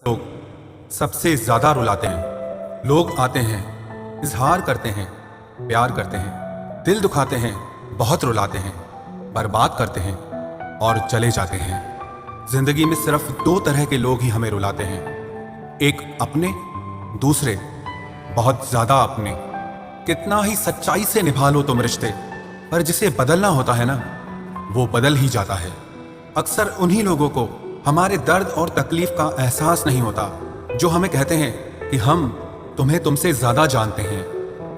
लोग सबसे ज्यादा रुलाते हैं। लोग आते हैं, इजहार करते हैं, प्यार करते हैं, दिल दुखाते हैं, बहुत रुलाते हैं, बर्बाद करते हैं और चले जाते हैं। जिंदगी में सिर्फ दो तरह के लोग ही हमें रुलाते हैं, एक अपने, दूसरे बहुत ज्यादा अपने। कितना ही सच्चाई से निभा लो तुम रिश्ते, पर जिसे बदलना होता है ना, वो बदल ही जाता है। अक्सर उन्हीं लोगों को हमारे दर्द और तकलीफ का एहसास नहीं होता जो हमें कहते हैं कि हम तुम्हें तुमसे ज्यादा जानते हैं।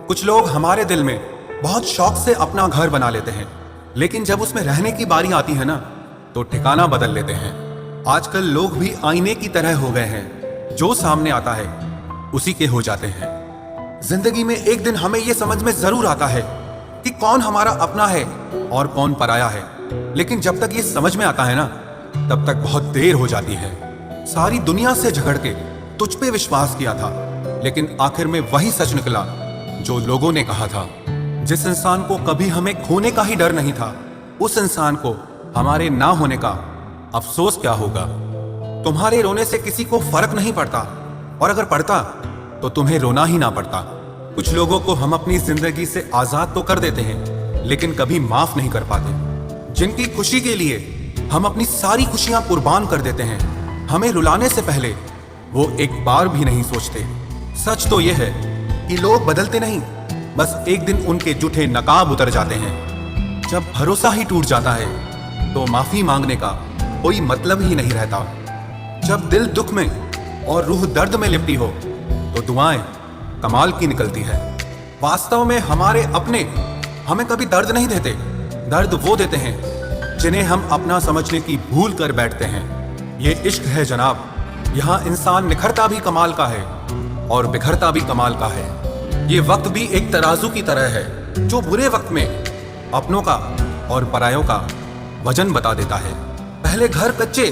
कुछ लोग हमारे दिल में बहुत शौक से अपना घर बना लेते हैं, लेकिन जब उसमें रहने की बारी आती है ना, तो ठिकाना बदल लेते हैं। आजकल लोग भी आईने की तरह हो गए हैं, जो सामने आता है उसी के हो जाते हैं। जिंदगी में एक दिन हमें यह समझ में जरूर आता है कि कौन हमारा अपना है और कौन पराया है, लेकिन जब तक ये समझ में आता है ना, तब तक बहुत देर हो जाती है। सारी दुनिया से झगड़ के तुझ पे विश्वास किया था, लेकिन आखिर में वही सच निकला जो लोगों ने कहा था। जिस इंसान को कभी हमें खोने का ही डर नहीं था, उस इंसान को हमारे ना होने का अफसोस क्या होगा। तुम्हारे रोने से किसी को फर्क नहीं पड़ता, और अगर पड़ता तो तुम्हें रोना ही ना पड़ता। कुछ लोगों को हम अपनी जिंदगी से आजाद तो कर देते हैं, लेकिन कभी माफ नहीं कर पाते। जिनकी खुशी के लिए हम अपनी सारी खुशियां कुर्बान कर देते हैं, हमें रुलाने से पहले वो एक बार भी नहीं सोचते। सच तो यह है कि लोग बदलते नहीं, बस एक दिन उनके जूठे नकाब उतर जाते हैं। जब भरोसा ही टूट जाता है तो माफी मांगने का कोई मतलब ही नहीं रहता। जब दिल दुख में और रूह दर्द में लिपटी हो तो दुआएं कमाल की निकलती है। वास्तव में हमारे अपने हमें कभी दर्द नहीं देते, दर्द वो देते हैं जिन्हें हम अपना समझने की भूल कर बैठते हैं। ये इश्क है जनाब, यहाँ इंसान निखरता भी कमाल का है और बिखरता भी कमाल का है। ये वक्त भी एक तराजू की तरह है, जो बुरे वक्त में अपनों का और परायों का वजन बता देता है। पहले घर कच्चे